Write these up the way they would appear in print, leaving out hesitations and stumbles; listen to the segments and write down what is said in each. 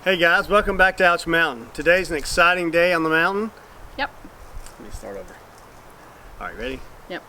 Hey guys, welcome back to Ouch Mountain. Today's an exciting day on the mountain. Yep. Let me start over. Alright, ready? Yep.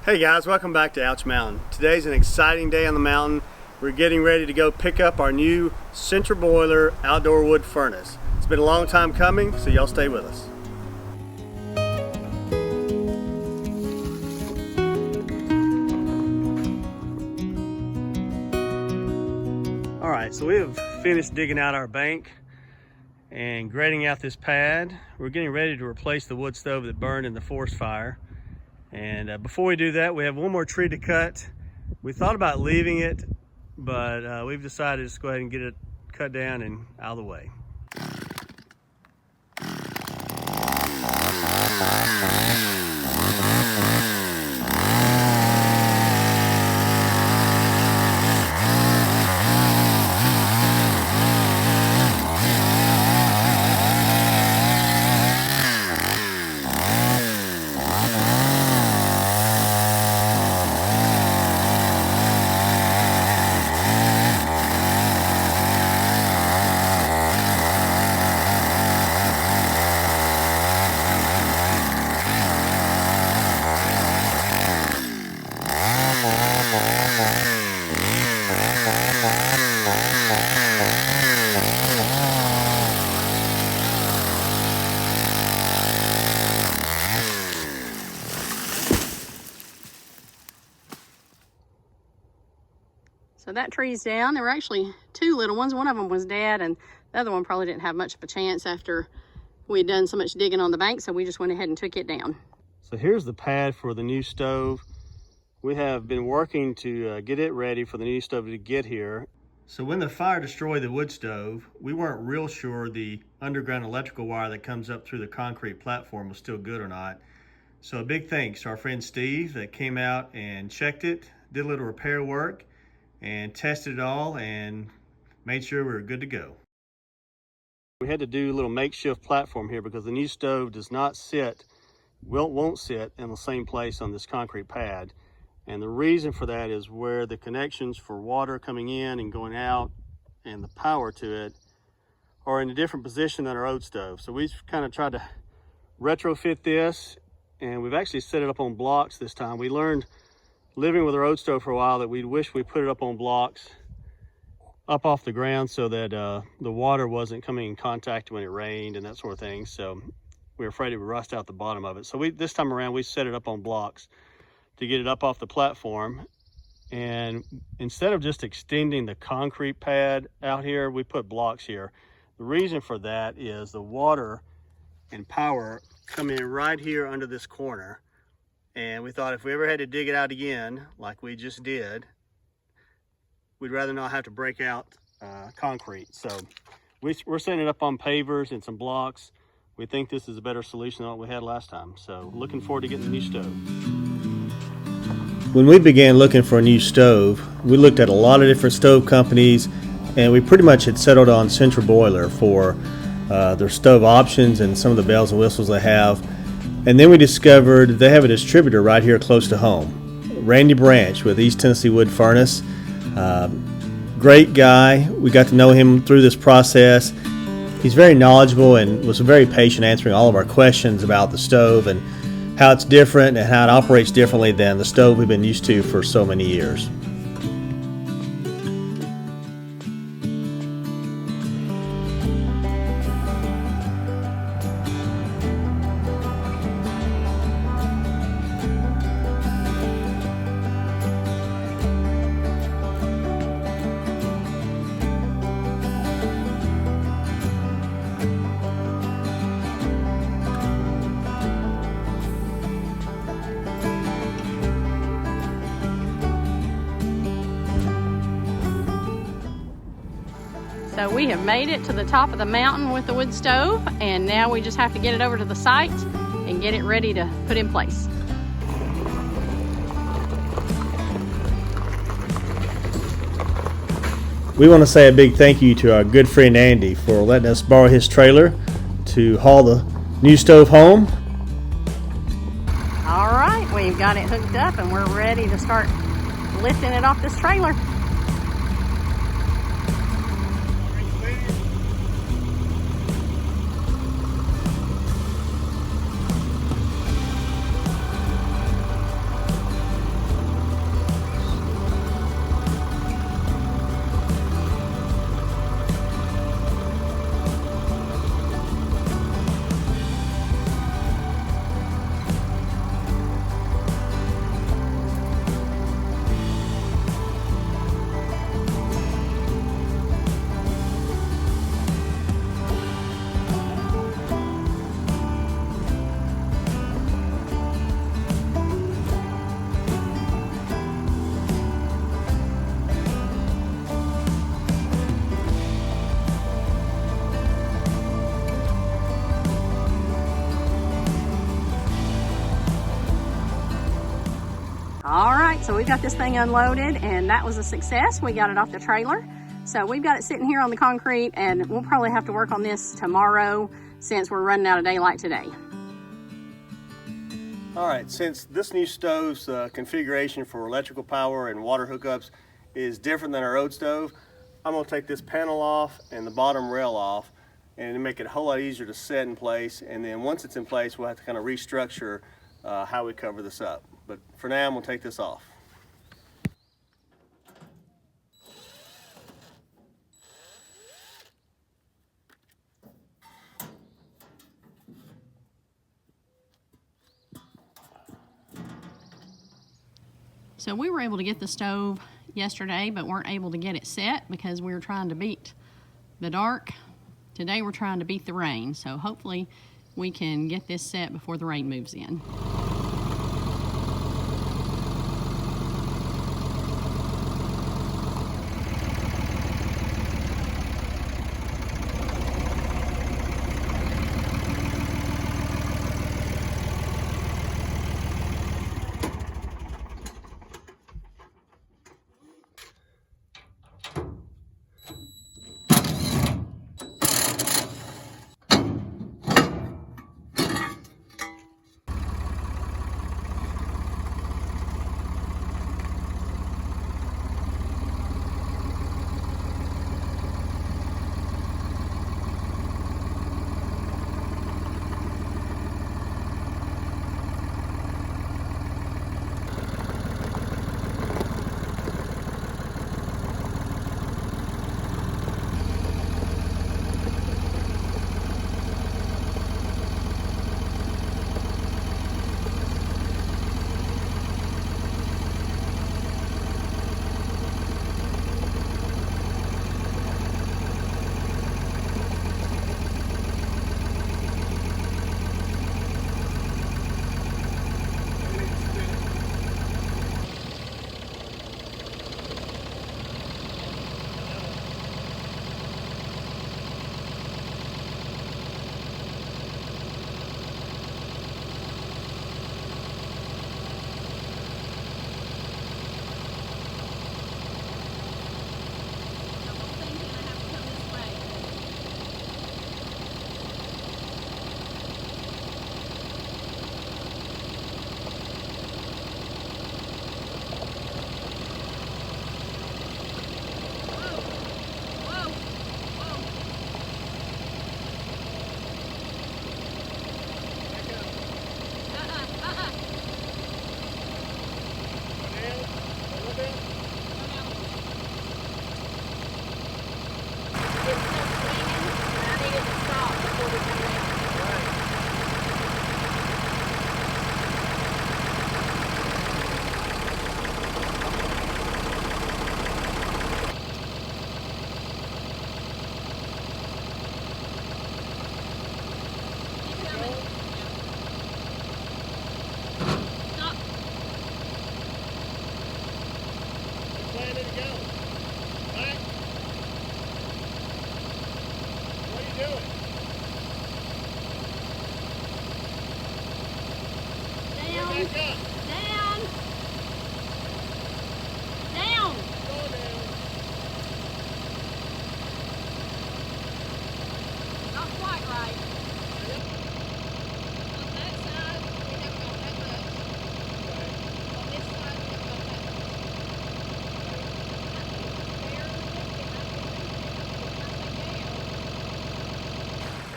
Hey guys, welcome back to Ouch Mountain. Today's an exciting day on the mountain. We're getting ready to go pick up our new central boiler outdoor wood furnace. It's been a long time coming, so y'all stay with us. Alright, so we have finished digging out our bank and grading out this pad. We're getting ready to replace the wood stove that burned in the forest fire. And before we do that, we have one more tree to cut. We thought about leaving it, but we've decided to just go ahead and get it cut down and out of the way. So that tree's down. There were actually two little ones. One of them was dead, and the other one probably didn't have much of a chance after we'd done so much digging on the bank, so we just went ahead and took it down. So here's the pad for the new stove. We have been working to get it ready for the new stove to get here. So when the fire destroyed the wood stove, we weren't real sure the underground electrical wire that comes up through the concrete platform was still good or not. So a big thanks to our friend Steve that came out and checked it, did a little repair work, and tested it all and made sure we were good to go. We had to do a little makeshift platform here because the new stove does not sit, won't sit in the same place on this concrete pad. And the reason for that is where the connections for water coming in and going out and the power to it are in a different position than our old stove. So we've kind of tried to retrofit this, and we've actually set it up on blocks this time. We learned living with our old stove for a while that we wish we put it up on blocks up off the ground so that the water wasn't coming in contact when it rained and that sort of thing. So we were afraid it would rust out the bottom of it. So this time around we set it up on blocks to get it up off the platform. And instead of just extending the concrete pad out here, we put blocks here. The reason for that is the water and power come in right here under this corner. And we thought if we ever had to dig it out again, like we just did, we'd rather not have to break out concrete. So we're setting it up on pavers and some blocks. We think this is a better solution than what we had last time. So looking forward to getting the new stove. When we began looking for a new stove, we looked at a lot of different stove companies, and we pretty much had settled on Central Boiler for their stove options and some of the bells and whistles they have. And then we discovered they have a distributor right here close to home, Randy Branch with East Tennessee Wood Furnace. Great guy. We got to know him through this process. He's very knowledgeable and was very patient answering all of our questions about the stove and how it's different and how it operates differently than the stove we've been used to for so many years. So we have made it to the top of the mountain with the wood stove, and now we just have to get it over to the site and get it ready to put in place. We want to say a big thank you to our good friend Andy for letting us borrow his trailer to haul the new stove home. All right, we've got it hooked up and we're ready to start lifting it off this trailer. So we've got this thing unloaded, and that was a success. We got it off the trailer. So we've got it sitting here on the concrete, and we'll probably have to work on this tomorrow since we're running out of daylight today. All right, since this new stove's configuration for electrical power and water hookups is different than our old stove, I'm gonna take this panel off and the bottom rail off and make it a whole lot easier to set in place. And then once it's in place, we'll have to kind of restructure how we cover this up. But for now, I'm gonna take this off. So we were able to get the stove yesterday, but weren't able to get it set because we were trying to beat the dark. Today we're trying to beat the rain, so hopefully we can get this set before the rain moves in.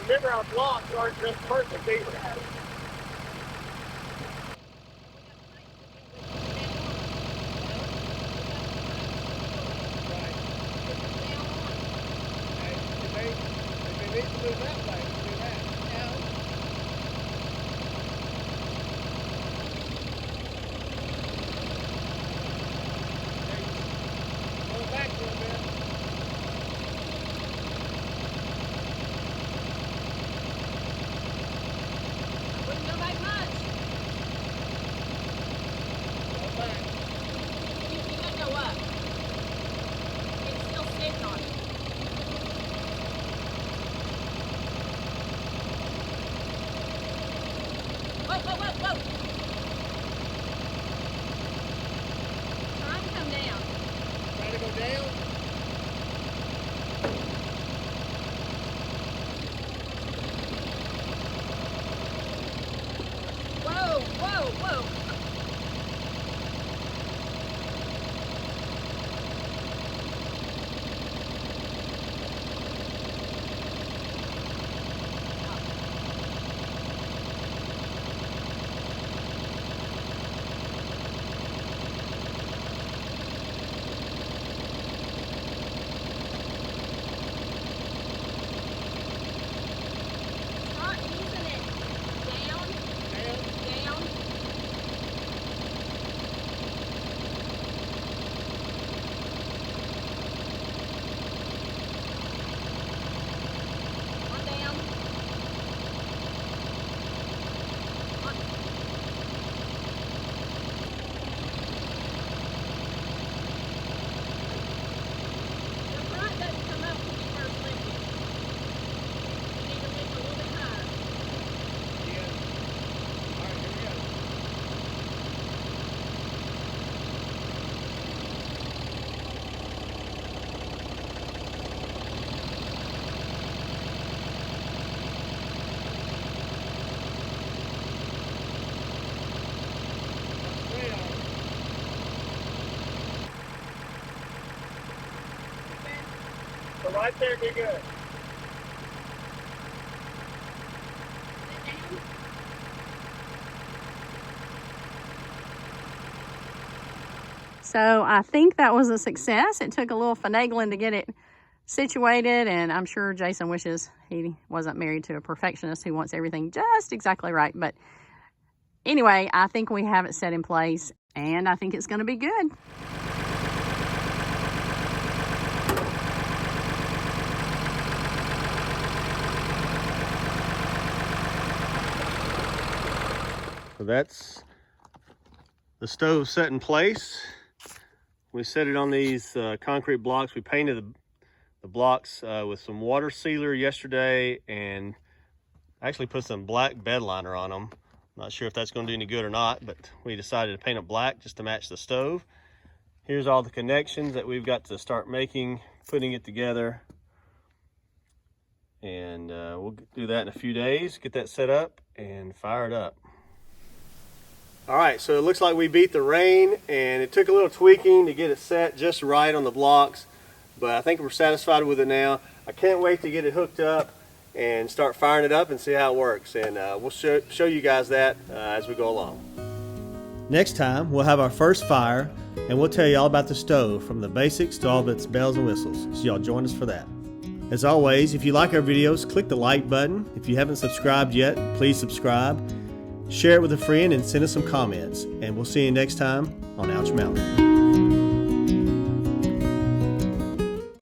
Remember, our blocks aren't just perfect either. whoa. Start easing it down, down. One down. One. The front doesn't come up when you first lift it. You need to lift a little bit higher. So right there, be good. So I think that was a success. It took a little finagling to get it situated, and I'm sure Jason wishes he wasn't married to a perfectionist who wants everything just exactly right. But anyway, I think we have it set in place, and I think it's going to be good. So that's the stove set in place. We set it on these concrete blocks. We painted the blocks with some water sealer yesterday and actually put some black bed liner on them. Not sure if that's going to do any good or not, but we decided to paint it black just to match the stove. Here's all the connections that we've got to start making, putting it together. And we'll do that in a few days, get that set up and fire it up. All right, so it looks like we beat the rain, and it took a little tweaking to get it set just right on the blocks, but I think we're satisfied with it now. I can't wait to get it hooked up and start firing it up and see how it works, and we'll show you guys that as we go along. Next time, we'll have our first fire, and we'll tell you all about the stove, from the basics to all of its bells and whistles, so y'all join us for that. As always, if you like our videos, click the like button. If you haven't subscribed yet, please subscribe. Share it with a friend and send us some comments. And we'll see you next time on Ouch Mountain.